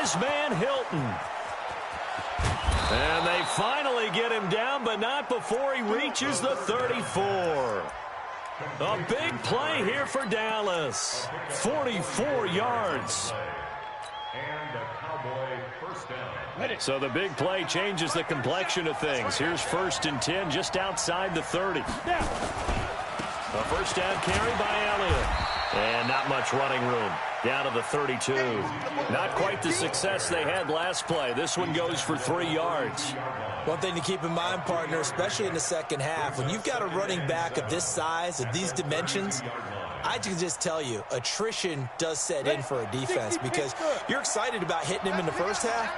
his man Hilton. And they finally get him down, but not before he reaches the 34. A big play here for Dallas. 44 yards. So the big play changes the complexion of things. Here's 1st and 10 just outside the 30. A first down carry by Elliott. And not much running room. Down to the 32. Not quite the success they had last play. This one goes for 3 yards. One thing to keep in mind, partner, especially in the second half, when you've got a running back of this size, of these dimensions, I can just tell you, attrition does set in for a defense because you're excited about hitting him in the first half.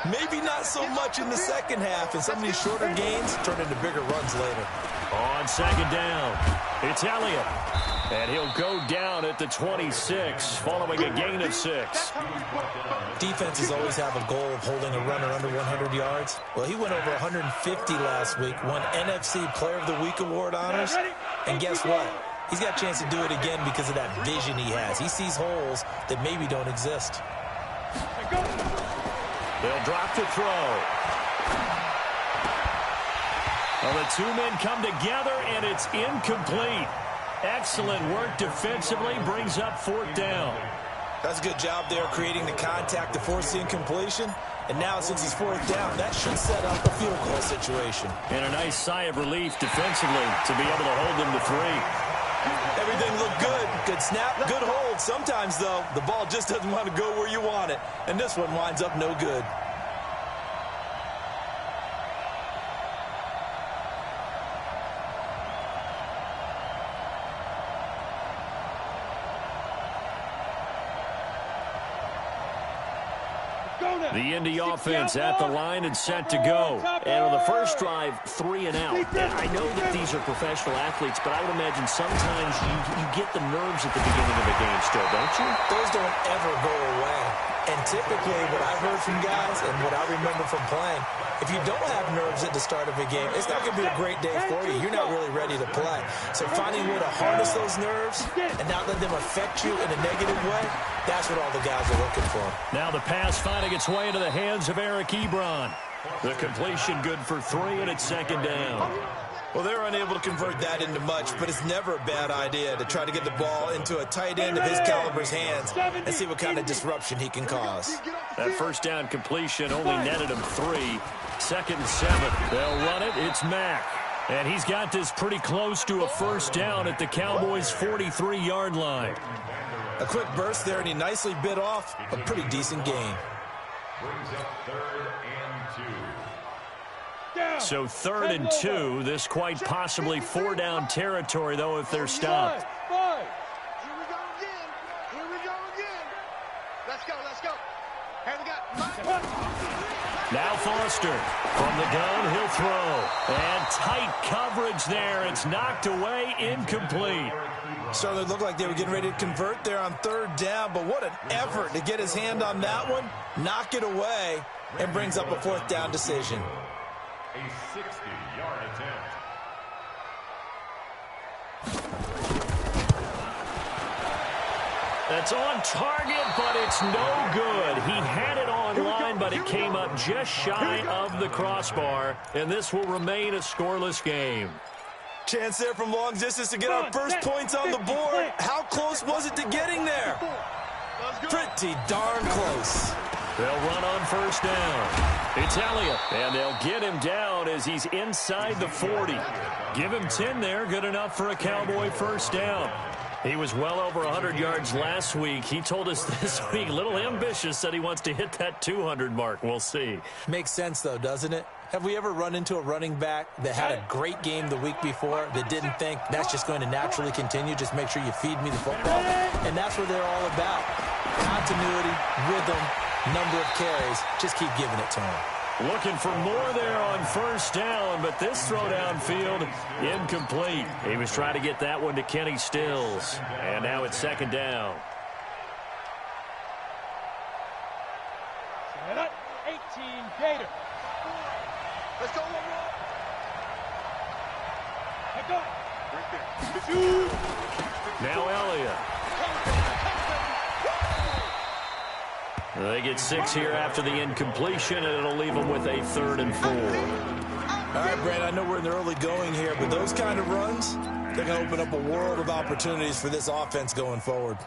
Maybe not so much in the second half, and some of these shorter gains turn into bigger runs later. On second down, it's Elliott. And he'll go down at the 26, following a gain of 6. Defenses always have a goal of holding a runner under 100 yards. Well, he went over 150 last week, won NFC Player of the Week award honors. And guess what? He's got a chance to do it again because of that vision he has. He sees holes that maybe don't exist. They'll drop to throw. Well, the two men come together, and it's incomplete. Excellent work defensively, brings up 4th down. That's a good job there creating the contact to force the incompletion. And now, since he's 4th down, that should set up a field goal situation. And a nice sigh of relief defensively to be able to hold them to 3. Everything looked good. Good snap, good hold. Sometimes, though, the ball just doesn't want to go where you want it. And this one winds up no good. The Indy offense at the line and set to go. And on the first drive, 3 and out. And I know that these are professional athletes, but I would imagine sometimes you get the nerves at the beginning of a game still, don't you? Those don't ever go away. And typically what I've heard from guys and what I remember from playing, if you don't have nerves at the start of a game, it's not going to be a great day for you. You're not really ready to play. So finding a way to harness those nerves and not let them affect you in a negative way, that's what all the guys are looking for. Now the pass finding its way into the hands of Eric Ebron. The completion good for 3, and it's 2nd down. Well, they're unable to convert that into much, but it's never a bad idea to try to get the ball into a tight end of his caliber's hands and see what kind of disruption he can cause. That first down completion only netted him 3. 2nd and 7. They'll run it. It's Mack. And he's got this pretty close to a first down at the Cowboys' 43-yard line. A quick burst there, and he nicely bit off a pretty decent gain. So 3rd and 2. This quite possibly 4-down territory, though, if they're stopped. Here we go again. Here we go again. Let's go. Let's go. Here we go. Now Foster from the gun. He'll throw. And tight coverage there. It's knocked away, incomplete. Certainly looked like they were getting ready to convert there on 3rd down, but what an effort to get his hand on that one, knock it away, and brings up a 4th down decision. A 60-yard attempt. That's on target, but it's no good. He had it on line, but it came up just shy of the crossbar, and this will remain a scoreless game. Chance there from long distance to get our first points on the board. How close was it to getting there? Pretty darn close. They'll run on first down. It's Elliott, and they'll get him down as he's inside the 40. Give him 10 there, good enough for a Cowboy first down. He was well over 100 yards last week. He told us this week, a little ambitious, said he wants to hit that 200 mark. We'll see. Makes sense, though, doesn't it? Have we ever run into a running back that had a great game the week before that didn't think that's just going to naturally continue? Just make sure you feed me the football. And that's what they're all about. Continuity, rhythm, number of carries. Just keep giving it to him. Looking for more there on first down, but this throw downfield, incomplete. He was trying to get that one to Kenny Stills. And now it's 2nd down. 18 Gator. Let's go, Now Elliott. They get 6 here after the incompletion, and it'll leave them with a 3rd and 4. All right, Brad, I know we're in the early going here, but those kind of runs, they're going to open up a world of opportunities for this offense going forward.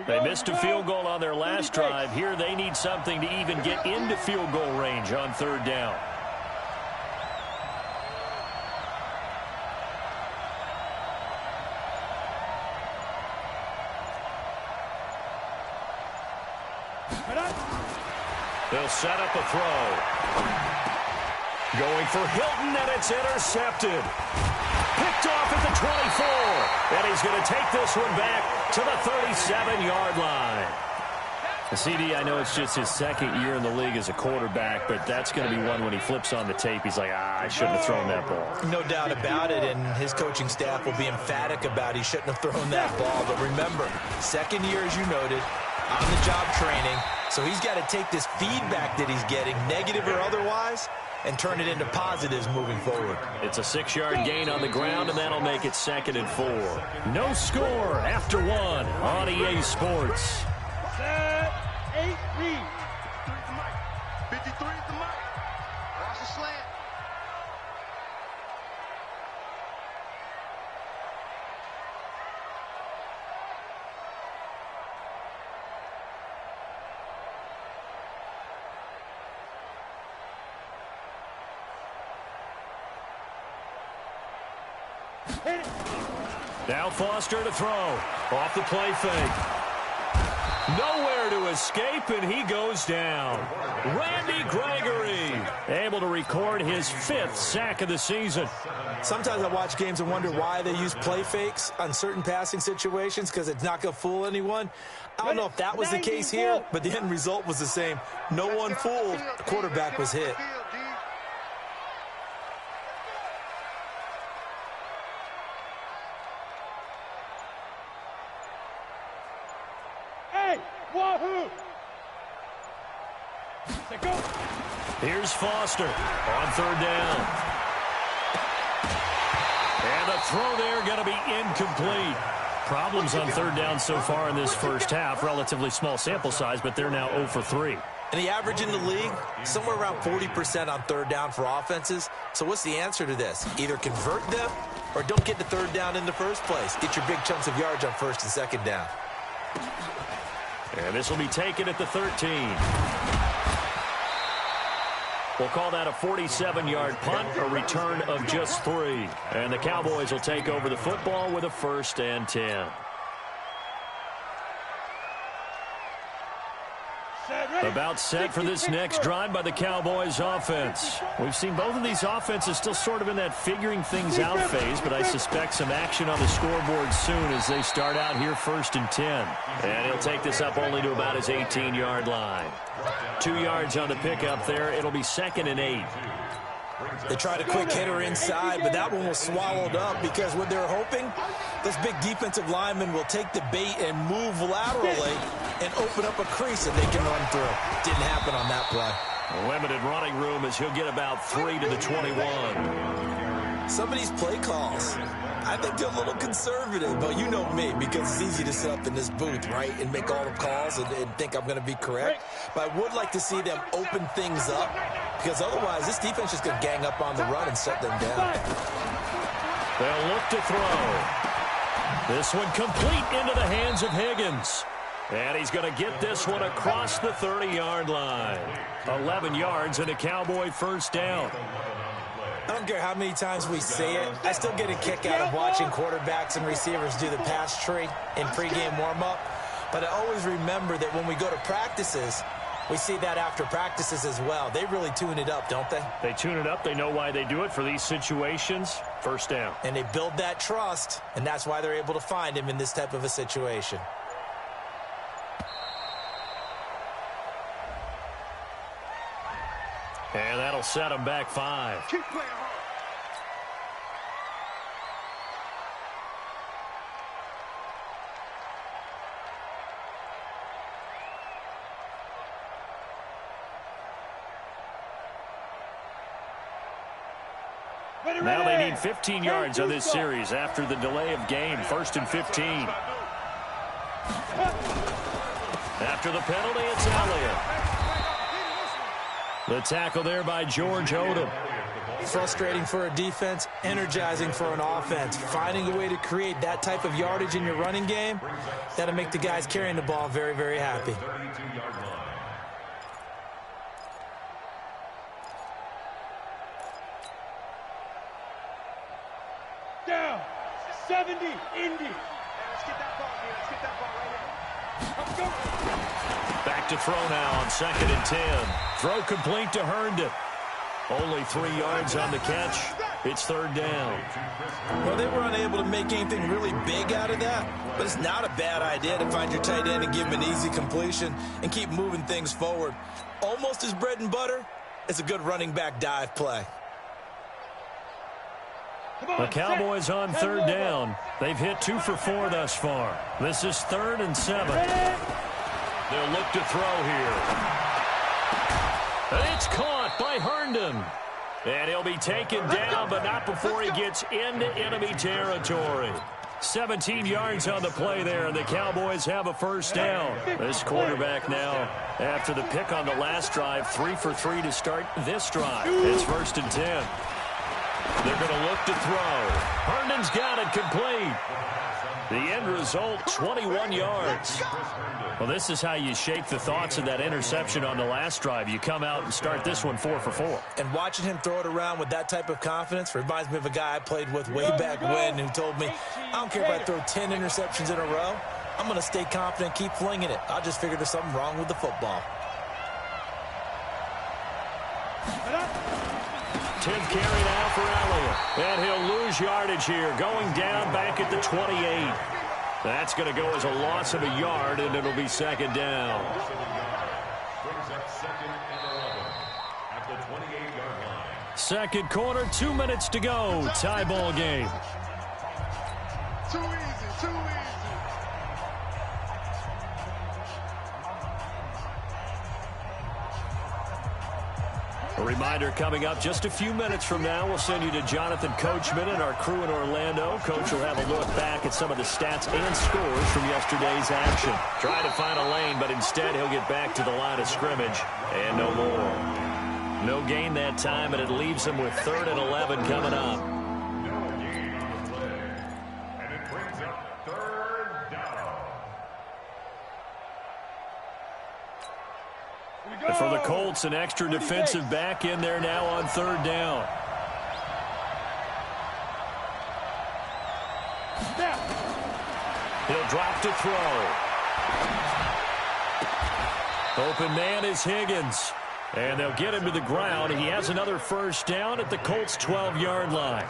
They missed a field goal on their last drive. Here they need something to even get into field goal range on 3rd down. They'll set up a throw. Going for Hilton, and it's intercepted. Picked off at the 24. And he's going to take this one back to the 37-yard line. CD, I know it's just his 2nd year in the league as a quarterback, but that's going to be one when he flips on the tape. He's like, I shouldn't have thrown that ball. No doubt about it, and his coaching staff will be emphatic about he shouldn't have thrown that ball. But remember, 2nd year, as you noted, on-the-job training. So he's got to take this feedback that he's getting, negative or otherwise, and turn it into positives moving forward. It's a 6-yard gain on the ground, and that'll make it 2nd and 4. No score after 1 on EA Sports. 8 lead. 53 is the mark. Watch the slant. Now Foster to throw. Off the play fake. Nowhere to escape, and he goes down. Randy Gregory able to record his 5th sack of the season. Sometimes I watch games and wonder why they use play fakes on certain passing situations, because it's not going to fool anyone. I don't know if that was the case here, but the end result was the same. No one fooled. The quarterback was hit. Wahoo! Here's Foster on 3rd down. And the throw there going to be incomplete. Problems on 3rd down so far in this first half. Relatively small sample size, but they're now 0 for 3. And the average in the league, somewhere around 40% on 3rd down for offenses. So what's the answer to this? Either convert them or don't get to 3rd down in the first place. Get your big chunks of yards on 1st and 2nd down. And this will be taken at the 13. We'll call that a 47-yard punt, a return of just 3. And the Cowboys will take over the football with a 1st and 10. About set for this next drive by the Cowboys offense. We've seen both of these offenses still sort of in that figuring things out phase, but I suspect some action on the scoreboard soon as they start out here 1st and 10. And he'll take this up only to about his 18-yard line. 2 yards on the pickup there. It'll be 2nd and 8. They tried a quick hitter inside, but that one was swallowed up because what they're hoping, this big defensive lineman will take the bait and move laterally and open up a crease that they can run through. Didn't happen on that play. Limited running room as he'll get about 3 to the 21. Some of these play calls, I think they're a little conservative, but you know me, because it's easy to sit up in this booth, right, and make all the calls and think I'm going to be correct. But I would like to see them open things up, because otherwise this defense is going to gang up on the run and shut them down. They'll look to throw. This one complete into the hands of Higgins. And he's going to get this one across the 30-yard line. 11 yards and a Cowboy 1st down. I don't care how many times we say it, I still get a kick out of watching quarterbacks and receivers do the pass tree in pregame warm-up. But I always remember that when we go to practices, we see that after practices as well. They really tune it up, don't they? They tune it up. They know why they do it for these situations. 1st down. And they build that trust, and that's why they're able to find him in this type of a situation. And that'll set him back 5. Keep playing hard. Now they need 15 yards on this series after the delay of game. 1st and 15. After the penalty, it's Elliott. The tackle there by George Odom. Frustrating for a defense, energizing for an offense. Finding a way to create that type of yardage in your running game, that'll make the guys carrying the ball very, very happy. Down. 70, Indy. Let's get that ball here. Let's get that ball right here. Let's go. Back to throw now on 2nd and 10. Throw complete to Herndon. Only 3 yards on the catch. It's 3rd down. Well, they were unable to make anything really big out of that, but it's not a bad idea to find your tight end and give him an easy completion and keep moving things forward. Almost as bread and butter as a good running back dive play. The Cowboys on 3rd down. They've hit 2 for 4 thus far. This is 3rd and 7. They'll look to throw here. And it's caught by Herndon. And he'll be taken down, but not before he gets into enemy territory. 17 yards on the play there, and the Cowboys have a 1st down. This quarterback now, after the pick on the last drive, 3 for 3 to start this drive. It's 1st and 10. They're going to look to throw. Herndon's got it complete. The end result, 21 yards. Well, this is how you shake the thoughts of that interception on the last drive. You come out and start this one 4 for 4. And watching him throw it around with that type of confidence reminds me of a guy I played with way back when who told me, I don't care if I throw 10 interceptions in a row. I'm going to stay confident, keep flinging it. I'll just figure there's something wrong with the football. 10th carry now for Elliott. And he'll lose yardage here, going down back at the 28. That's going to go as a loss of a yard, and it'll be 2nd down. Brings up 2nd and 11 at the 28-yard line. 2nd quarter, 2 minutes to go. Tie ball game. Too easy, too easy. A reminder coming up just a few minutes from now. We'll send you to Jonathan Coachman and our crew in Orlando. Coach will have a look back at some of the stats and scores from yesterday's action. Try to find a lane, but instead he'll get back to the line of scrimmage and no more. No gain that time, and it leaves him with 3rd and 11 coming up. No gain on the play. And it brings up 3rd down. For the Colts, an extra defensive back in there now on 3rd down. He'll drop to throw. Open man is Higgins. And they'll get him to the ground. He has another 1st down at the Colts' 12-yard line.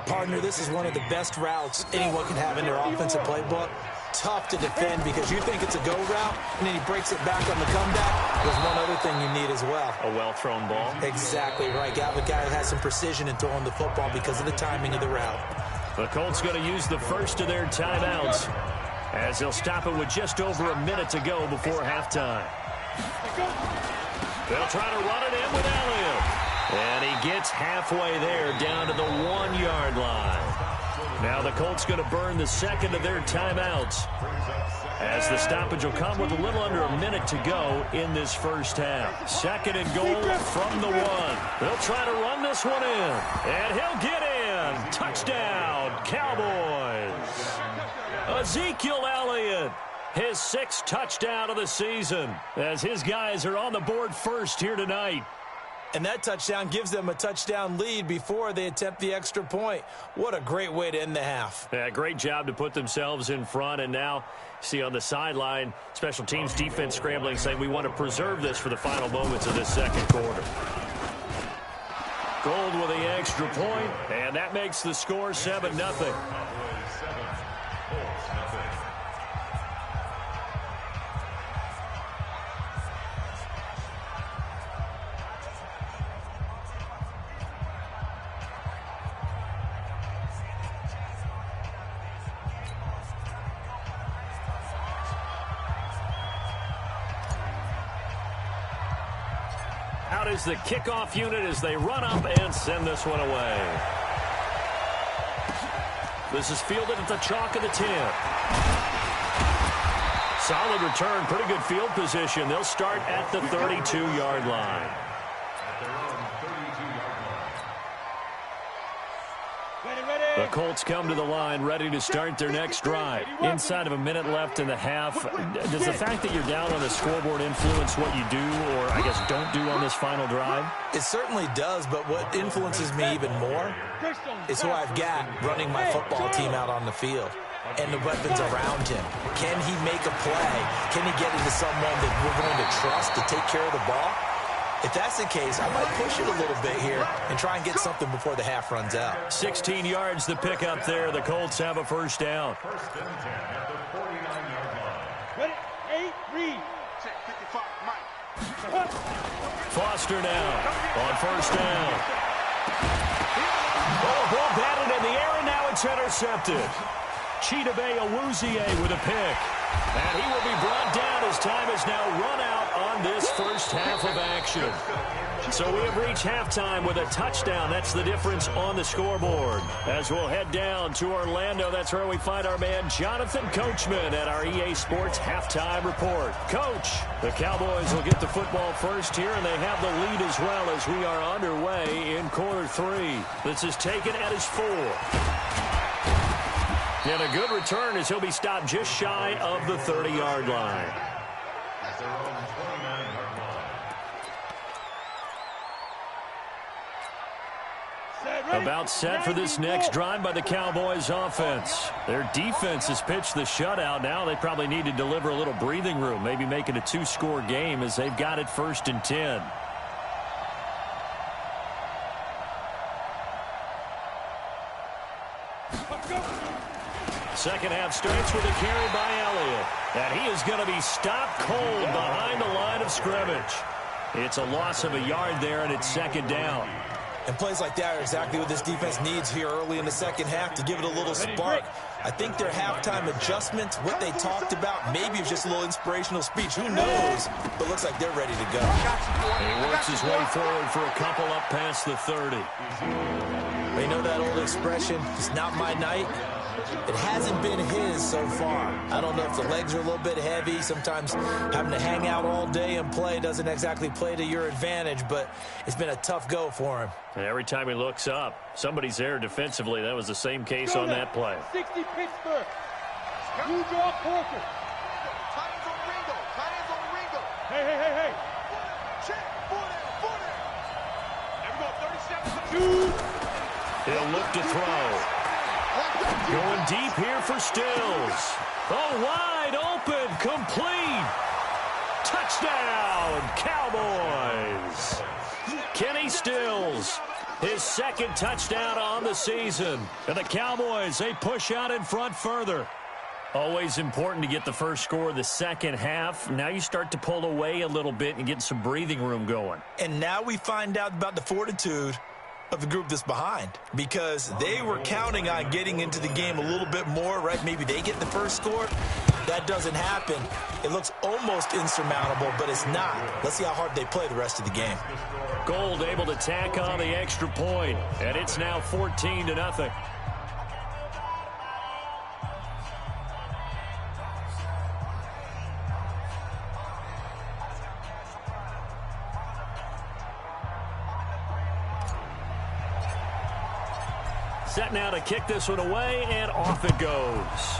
Partner, this is one of the best routes anyone can have in their offensive playbook. Tough to defend because you think it's a go route, and then he breaks it back on the comeback. There's one other thing you need as well. A well-thrown ball. Exactly right. Got a guy who has some precision in throwing the football because of the timing of the route. The Colts going to use the first of their timeouts as they'll stop it with just over a minute to go before halftime. They'll try to run it in with Elliott. And he gets halfway there down to the 1-yard line. Now the Colts going to burn the 2nd of their timeouts as the stoppage will come with a little under a minute to go in this 1st half. 2nd and goal from the 1. They'll try to run this one in. And he'll get in. Touchdown, Cowboys. Ezekiel Elliott, his 6th touchdown of the season as his guys are on the board first here tonight. And that touchdown gives them a touchdown lead before they attempt the extra point. What a great way to end the half. Yeah, great job to put themselves in front. And now, see on the sideline, special teams defense scrambling, saying we want to preserve this for the final moments of this 2nd quarter. Gold with the extra point, and that makes the score 7-0. Out is the kickoff unit as they run up and send this one away. This is fielded at the chalk of the 10. Solid return, pretty good field position. They'll start at the 32-yard line. The Colts come to the line, ready to start their next drive. Inside of a minute left in the half, does the fact that you're down on the scoreboard influence what you do, or I guess don't do on this final drive? It certainly does, but what influences me even more is who I've got running my football team out on the field and the weapons around him. Can he make a play? Can he get into someone that we're going to trust to take care of the ball? If that's the case, I might push it a little bit here and try and get something before the half runs out. 16 yards the pick up there. The Colts have a first down. First and 10 at the 49-yard line. Ready? 8, read. Check 55, Mike. Foster now on first down. Oh, ball batted in the air, and now it's intercepted. Chidobe Awuzie with a pick. And he will be brought down as time has now run out on this first half of action. So we have reached halftime with a touchdown. That's the difference on the scoreboard. As we'll head down to Orlando, that's where we find our man Jonathan Coachman at our EA Sports Halftime Report. Coach, the Cowboys will get the football first here, and they have the lead as well as we are underway in quarter 3. This is taken at his 4. And a good return as he'll be stopped just shy of the 30-yard line. At their own 29-yard line. About set for this next drive by the Cowboys offense. Their defense has pitched the shutout. Now they probably need to deliver a little breathing room, maybe make it a 2-score game as they've got it first and 10. Second half starts with a carry by Elliott. And he is going to be stopped cold behind the line of scrimmage. It's a loss of a yard there, and it's second down. And plays like that are exactly what this defense needs here early in the second half to give it a little spark. I think their halftime adjustment, what they talked about, maybe it's just a little inspirational speech. Who knows? But looks like they're ready to go. He works his way forward for a couple up past the 30. You know that old expression, it's not my night? It hasn't been his so far. I don't know if the legs are a little bit heavy. Sometimes having to hang out all day and play doesn't exactly play to your advantage, but it's been a tough go for him. And every time he looks up, somebody's there defensively. That was the same case on that play. 60 Pittsburgh. You draw Porter. Tight ends on Ringo. Tight ends on Ringo. Hey. Check. 4 down. There we go. 37. 2. He'll look to throw. Going deep here for Stills. Oh, wide open, complete. Touchdown, Cowboys. Kenny Stills, his second touchdown on the season. And the Cowboys, they push out in front further. Always important to get the first score of the second half. Now you start to pull away a little bit and get some breathing room going. And now we find out about the fortitude of the group that's behind, because they were counting on getting into the game a little bit more, right? Maybe they get the first score. That doesn't happen. It looks almost insurmountable, but it's not. Let's see how hard they play the rest of the game. Gold able to tack on the extra point, and it's now 14-0. Set now to kick this one away, and off it goes.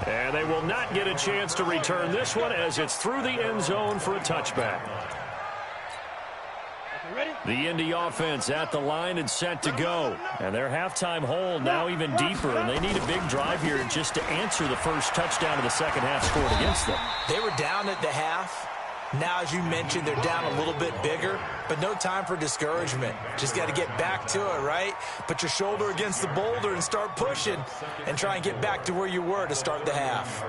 And they will not get a chance to return this one as it's through the end zone for a touchback. The Indy offense at the line and set to go. And their halftime hold now even deeper, and they need a big drive here just to answer the first touchdown of the second half scored against them. They were down at the half. Now, as you mentioned, they're down a little bit bigger, but no time for discouragement. Just got to get back to it, right? Put your shoulder against the boulder and start pushing and try and get back to where you were to start the half.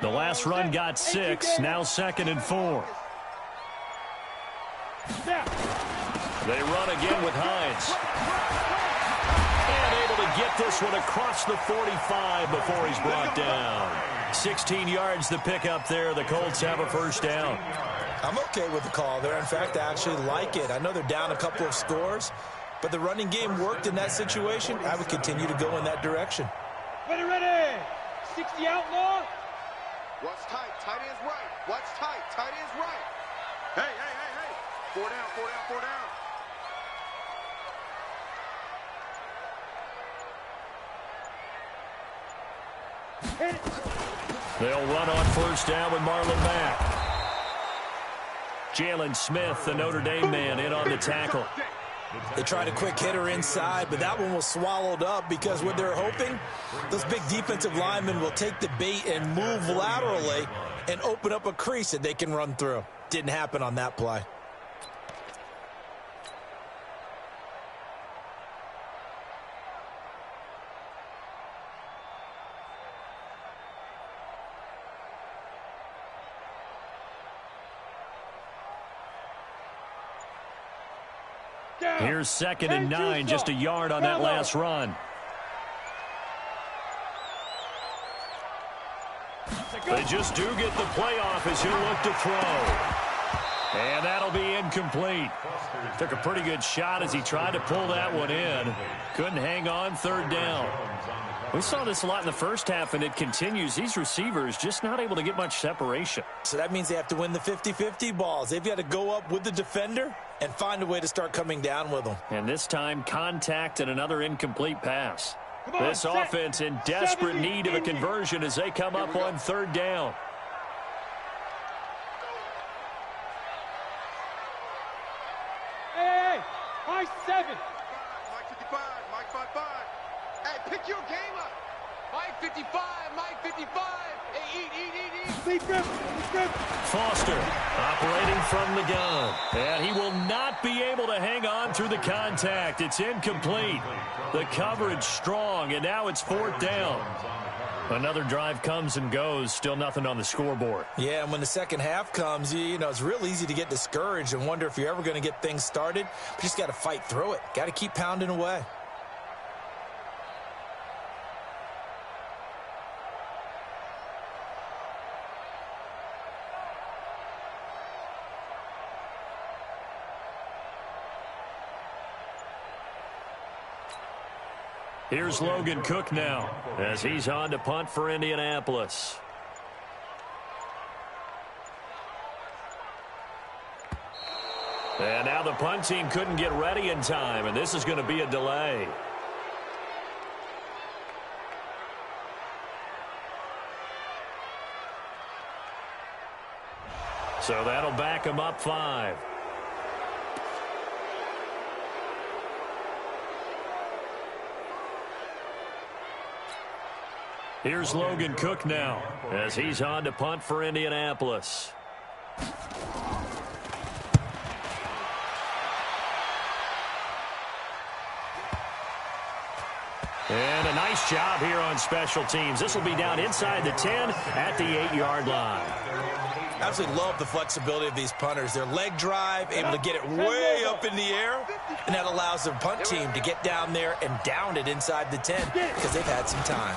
The last run got 6, now 2nd and 4. They run again with Hines. And able to get this one across the 45 before he's brought down. 16 yards the pickup there. The Colts have a first down. I'm okay with the call there. In fact, I actually like it. I know they're down a couple of scores, but the running game worked in that situation. I would continue to go in that direction. Ready. 60 outlaw. Watch tight. Tight end's right. Watch tight. Tight end's right. Hey. 4 down. They'll run on first down with Marlon Mack. Jalen Smith, the Notre Dame man, in on the tackle. They tried a quick hitter inside, but that one was swallowed up because what they're hoping, those big defensive linemen will take the bait and move laterally and open up a crease that they can run through. Didn't happen on that play. Here's 2nd and 9, just a yard on that last run. They just do get the playoff as he'll look to throw. And that'll be incomplete. Took a pretty good shot as he tried to pull that one in. Couldn't hang on, 3rd down. We saw this a lot in the first half, and it continues. These receivers just not able to get much separation. So that means they have to win the 50-50 balls. They've got to go up with the defender and find a way to start coming down with them. And this time, contact and another incomplete pass. This offense in desperate need of a conversion as they come up on 3rd down. Hey. High 7. Mike 55. Mike 55. Hey, pick your game up. Mike 55. Mike 55. Hey, eat. Lead grip. Foster operating from the gun. And he will not be able to hang on through the contact. It's incomplete. The coverage strong, and now it's 4th down. Another drive comes and goes. Still nothing on the scoreboard. Yeah, and when the second half comes, you know, it's real easy to get discouraged and wonder if you're ever going to get things started. But you just got to fight through it. Got to keep pounding away. Here's Logan Cook now as he's on to punt for Indianapolis. And now the punt team couldn't get ready in time, and this is going to be a delay. So that'll back him up 5. Here's Logan Cook now as he's on to punt for Indianapolis. And a nice job here on special teams. This will be down inside the 10 at the 8-yard line. Absolutely love the flexibility of these punters. Their leg drive, able to get it way up in the air, and that allows their punt team to get down there and down it inside the 10 because they've had some time.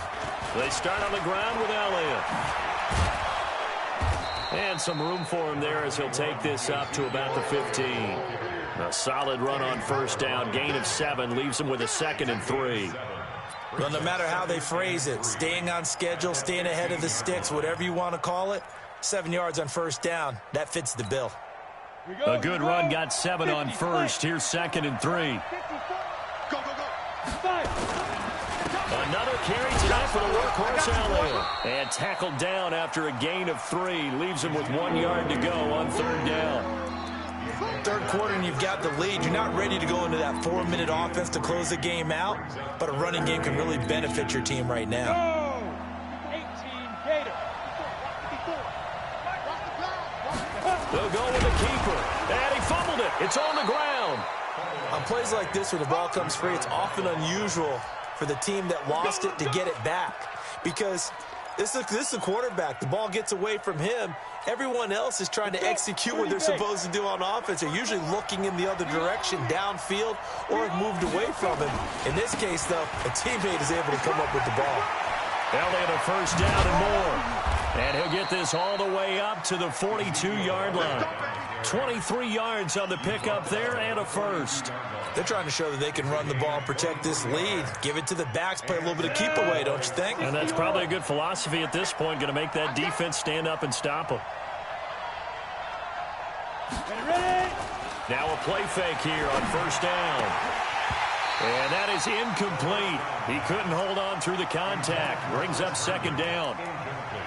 They start on the ground with Elliott. And some room for him there as he'll take this up to about the 15. A solid run on first down. Gain of 7 leaves him with a 2nd and 3. Well, no matter how they phrase it, staying on schedule, staying ahead of the sticks, whatever you want to call it, 7 yards on first down, that fits the bill. A good run got 7 on first. Here's 2nd and 3. Go. Another carry tonight for the workhorse Elliott. And tackled down after a gain of 3. Leaves him with 1 yard to go on 3rd down. Third quarter and you've got the lead. You're not ready to go into that 4-minute offense to close the game out, but a running game can really benefit your team right now. 18 Gator. They'll go with the keeper. And he fumbled it. It's on the ground. On plays like this where the ball comes free, it's often unusual for the team that lost it to get it back because This is a quarterback. The ball gets away from him. Everyone else is trying to execute what they're supposed to do on offense. They're usually looking in the other direction, downfield, or have moved away from him. In this case, though, a teammate is able to come up with the ball. Elliott a first down and more. And he'll get this all the way up to the 42-yard line. 23 yards on the pickup there and a first. They're trying to show that they can run the ball and protect this lead. Give it to the backs, play a little bit of keep away, don't you think? And that's probably a good philosophy at this point, going to make that defense stand up and stop them. Now a play fake here on first down. And that is incomplete. He couldn't hold on through the contact. Brings up second down.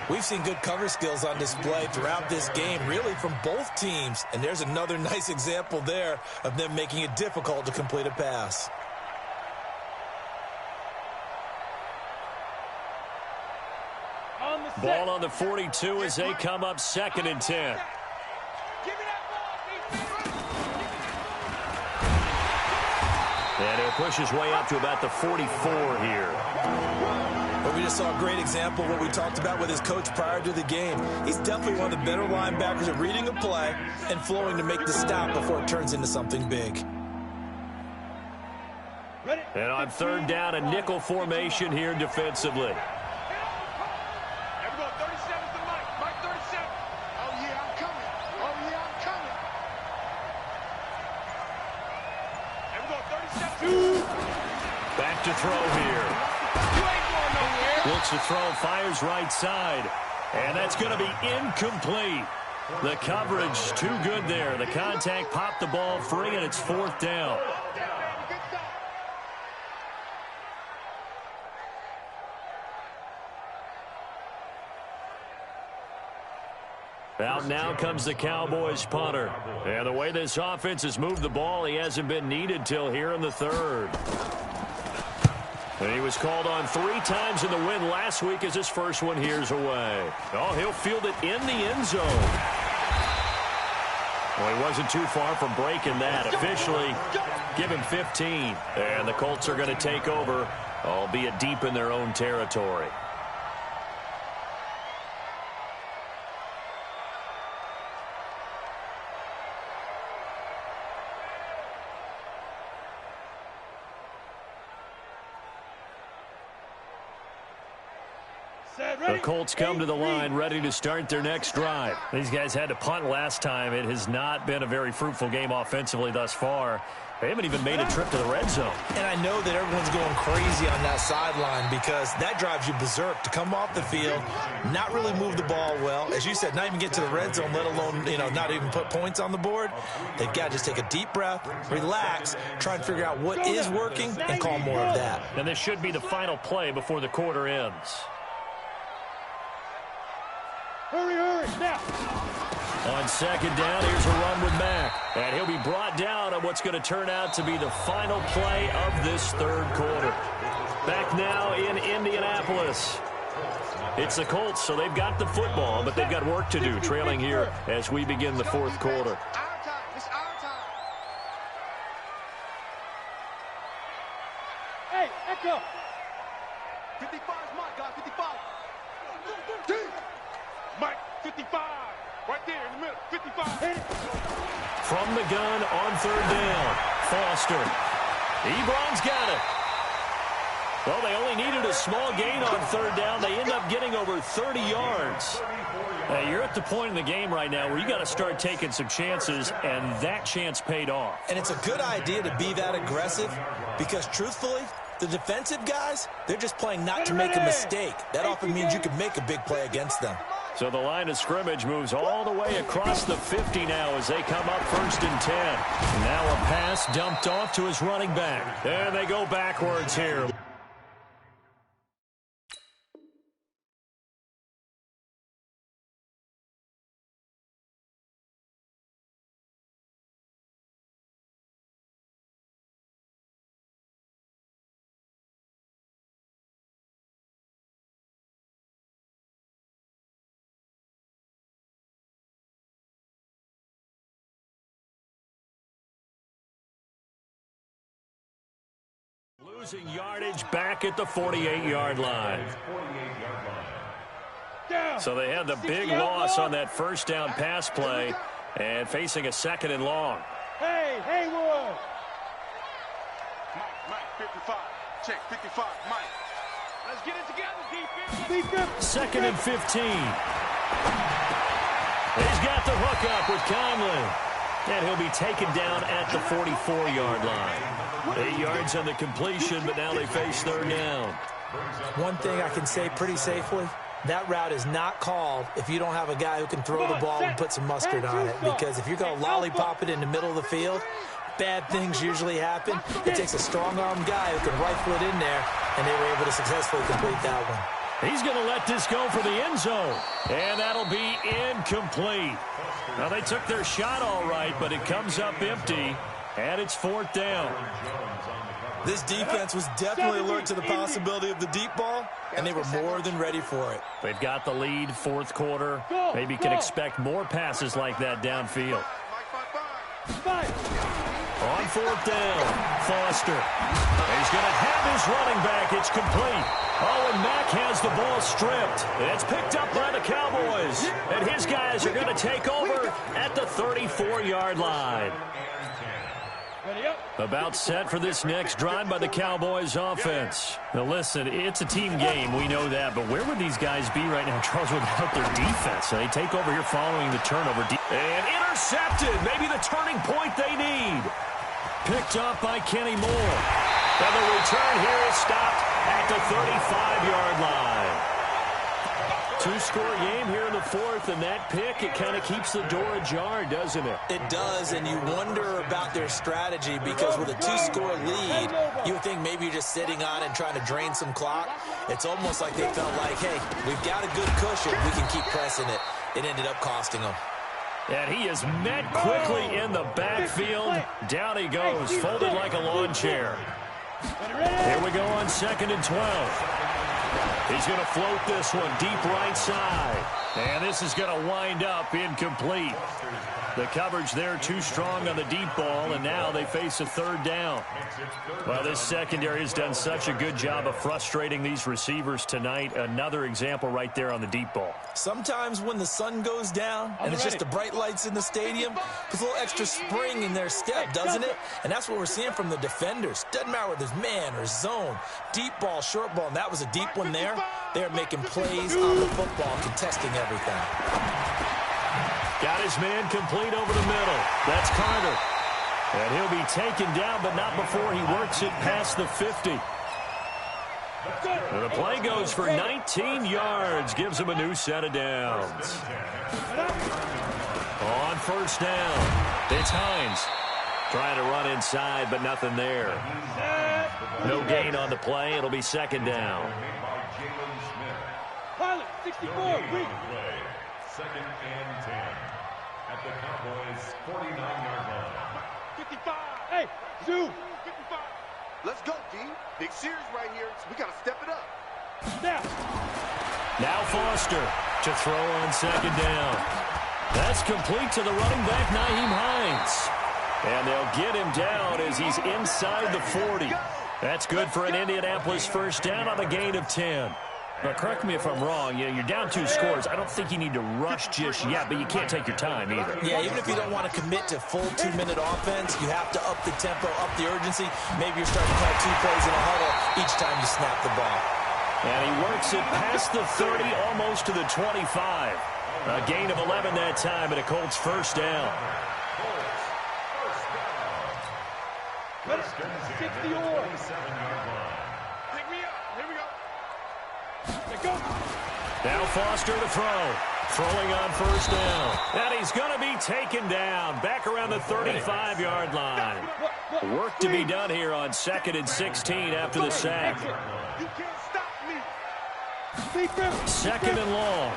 We've seen good cover skills on display throughout this game, really from both teams. And there's another nice example there of them making it difficult to complete a pass. Ball on the 42 as they come up second and 10. And he'll push his way up to about the 44 here. But we just saw a great example of what we talked about with his coach prior to the game. He's definitely one of the better linebackers at reading a play and flowing to make the stop before it turns into something big. And on third down, a nickel formation here defensively. Back to throw here. Looks to throw, fires right side. And that's going to be incomplete. The coverage too good there. The contact popped the ball free, and it's fourth down. Out now comes the Cowboys punter. And the way this offense has moved the ball, he hasn't been needed till here in the third. And he was called on 3 times in the win last week as his first one here's away. Oh, he'll field it in the end zone. Well, he wasn't too far from breaking that. Officially, give him 15. And the Colts are going to take over, albeit deep in their own territory. The Colts come to the line ready to start their next drive. These guys had to punt last time. It has not been a very fruitful game offensively thus far. They haven't even made a trip to the red zone. And I know that everyone's going crazy on that sideline because that drives you berserk to come off the field, not really move the ball well. As you said, not even get to the red zone, let alone, not even put points on the board. They've got to just take a deep breath, relax, try and figure out what is working and call more of that. And this should be the final play before the quarter ends. Hurry, now. On second down, here's a run with Mack. And he'll be brought down on what's going to turn out to be the final play of this third quarter. Back now in Indianapolis. It's the Colts, so they've got the football, but they've got work to do, trailing here as we begin the fourth quarter. Hey, Echo. 55 is Mike, guys, 55. Mike, 55. Right there in the middle, 55. From the gun on third down, Foster. Ebron's got it. Well, they only needed a small gain on third down. They end up getting over 30 yards. You're at the point in the game right now where you got to start taking some chances, and that chance paid off. And it's a good idea to be that aggressive because, truthfully, the defensive guys, they're just playing not to make a mistake. That often means you can make a big play against them. So the line of scrimmage moves all the way across the 50 now as they come up first and 10. Now a pass dumped off to his running back. And they go backwards here. Losing yardage back at the 48-yard line. So they had the big loss on that first down pass play and facing a 2nd and long. Hey, Haywood. Mike, 55. Check, 55, Mike. Let's get it together, defense. 2nd and 15. He's got the hook up with Conley. And he'll be taken down at the 44-yard line. 8 yards on the completion, but now they face 3rd down. One thing I can say pretty safely, that route is not called if you don't have a guy who can throw the ball and put some mustard on it. Because if you're going to lollipop it in the middle of the field, bad things usually happen. It takes a strong-armed guy who can rifle it in there, and they were able to successfully complete that one. He's going to let this go for the end zone. And that'll be incomplete. Now, they took their shot all right, but it comes up empty, and it's 4th down. This defense was definitely alert to the possibility of the deep ball, and they were more than ready for it. They've got the lead, 4th quarter. Maybe can expect more passes like that downfield. On 4th down, Foster. He's going to have his running back. It's complete. Oh, and Mack has the ball stripped. It's picked up by the Cowboys. And his guys are going to take over at the 34-yard line. About set for this next drive by the Cowboys offense. Now, listen, it's a team game. We know that. But where would these guys be right now, Charles, without their defense? So they take over here following the turnover. And intercepted. Maybe the turning point they need. Picked up by Kenny Moore. And the return here is stopped at the 35-yard line. 2-score game here in the 4th, and that pick, it kind of keeps the door ajar, doesn't it? It does, and you wonder about their strategy because with a 2-score lead, you would think maybe you're just sitting on it and trying to drain some clock. It's almost like they felt like, hey, we've got a good cushion. We can keep pressing it. It ended up costing them. And he is met quickly in the backfield. Down he goes, folded like a lawn chair. Here we go on 2nd and 12. He's going to float this one deep right side. And this is going to wind up incomplete. The coverage there too strong on the deep ball, and now they face a 3rd down. Well, this secondary has done such a good job of frustrating these receivers tonight. Another example right there on the deep ball. Sometimes when the sun goes down and it's just the bright lights in the stadium, puts a little extra spring in their step, doesn't it? And that's what we're seeing from the defenders. Doesn't matter whether it's man or zone, deep ball, short ball, and that was a deep one there. They're making plays on the football, contesting everything. Got his man complete over the middle. That's Carter. And he'll be taken down, but not before he works it past the 50. And the play goes for 19 yards. Gives him a new set of downs. On 1st down, it's Hines. Trying to run inside, but nothing there. No gain on the play. It'll be 2nd down. Pilot, 64, read. 2nd and 10 at the Cowboys' 49-yard line. 55. Hey, Zoo. 55. Let's go, D. Big series right here. So we got to step it up. Now Foster to throw on 2nd down. That's complete to the running back, Nyheim Hines. And they'll get him down as he's inside the 40. That's good for an Indianapolis 1st down on a gain of 10. But correct me if I'm wrong, you're down 2 scores. I don't think you need to rush just yet, but you can't take your time either. Yeah, even if you don't want to commit to full 2-minute offense, you have to up the tempo, up the urgency. Maybe you're starting to call 2 plays in a huddle each time you snap the ball. And he works it past the 30, almost to the 25. A gain of 11 that time, and a Colts 1st down. 60 or. Pick me up. Here we go. Now Foster to throw. Throwing on 1st down. And he's going to be taken down. Back around the 35-yard line. Work to be done here on 2nd and 16 after the sack. You can't stop me. 2nd and long.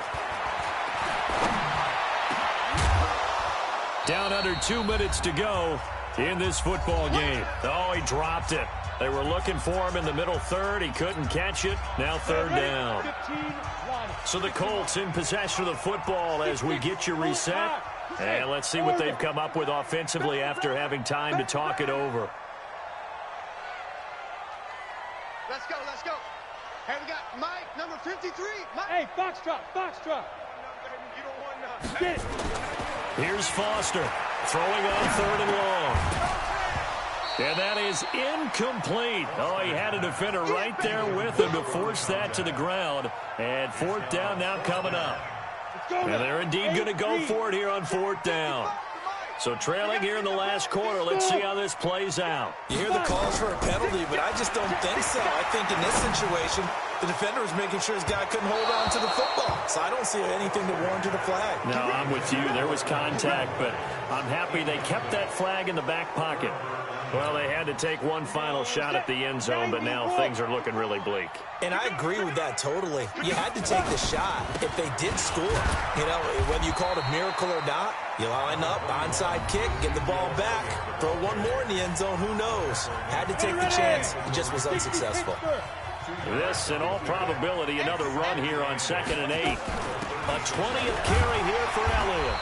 Down under 2 minutes to go in this football game. Oh, he dropped it. They were looking for him in the middle 3rd. He couldn't catch it. Now 3rd down. So the Colts in possession of the football as we get you reset. And let's see what they've come up with offensively after having time to talk it over. Let's go, let's go. Hey, we got Mike, number 55. 53. Hey, foxtrot, foxtrot. You don't want none. Get it. Here's Foster throwing on 3rd and long. And that is incomplete. Oh, he had a defender right there with him to force that to the ground. And 4th down now coming up. And they're indeed going to go for it here on 4th down. So trailing here in the last quarter. Let's see how this plays out. You hear the calls for a penalty, but I just don't think so. I think in this situation, the defender was making sure his guy couldn't hold on to the football. So I don't see anything to warrant a flag. No, I'm with you. There was contact, but I'm happy they kept that flag in the back pocket. Well, they had to take one final shot at the end zone, but now things are looking really bleak. And I agree with that totally. You had to take the shot if they did score. You know, whether you call it a miracle or not, you line up, onside kick, get the ball back, throw one more in the end zone, who knows? Had to take the chance. It just was unsuccessful. This, in all probability, another run here on 2nd and 8. A 20th carry here for Elliott.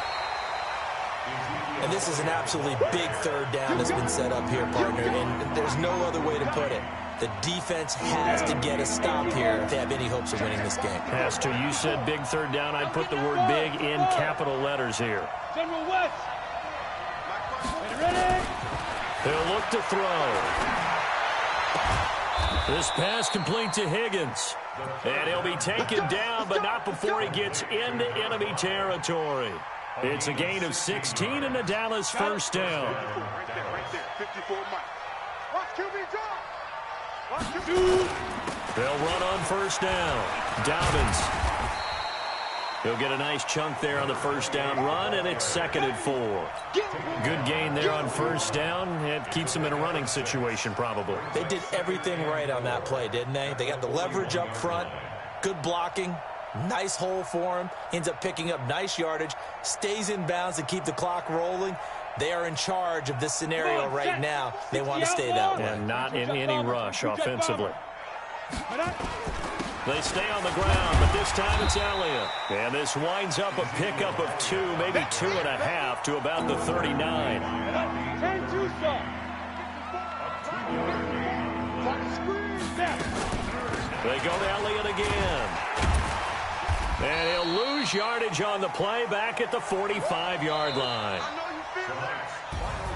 And this is an absolutely big 3rd down that's been set up here, partner, and there's no other way to put it. The defense has to get a stop here if they have any hopes of winning this game. Pastor, you said big 3rd down. I'd put the word big in capital letters here. General West. Ready? He'll look to throw. This pass complete to Higgins. And he'll be taken down, but not before he gets into enemy territory. It's a gain of 16 and a Dallas 1st down. Right there. 54 Mike. Watch QB drop. Watch QB. They'll run on 1st down. Dobbins. He'll get a nice chunk there on the 1st down run, and it's 2nd and 4. Good gain there on 1st down. It keeps them in a running situation, probably. They did everything right on that play, didn't they? They got the leverage up front, good blocking, nice hole for him, ends up picking up nice yardage, stays in bounds to keep the clock rolling. They are in charge of this scenario right now. They want to stay that way. And not in any rush offensively. They stay on the ground, but this time it's Elliott. And this winds up a pickup of 2, maybe 2.5 to about the 39. They go to Elliott again. And he'll lose yardage on the play back at the 45-yard line.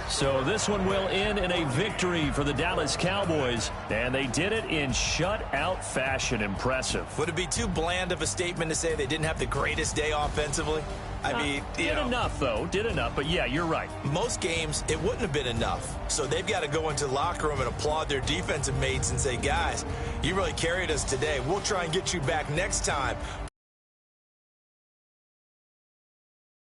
So this one will end in a victory for the Dallas Cowboys, and they did it in shutout fashion. Impressive. Would it be too bland of a statement to say they didn't have the greatest day offensively? I mean, did enough, though. Did enough, but yeah, you're right. Most games, it wouldn't have been enough. So they've got to go into the locker room and applaud their defensive mates and say, guys, you really carried us today. We'll try and get you back next time.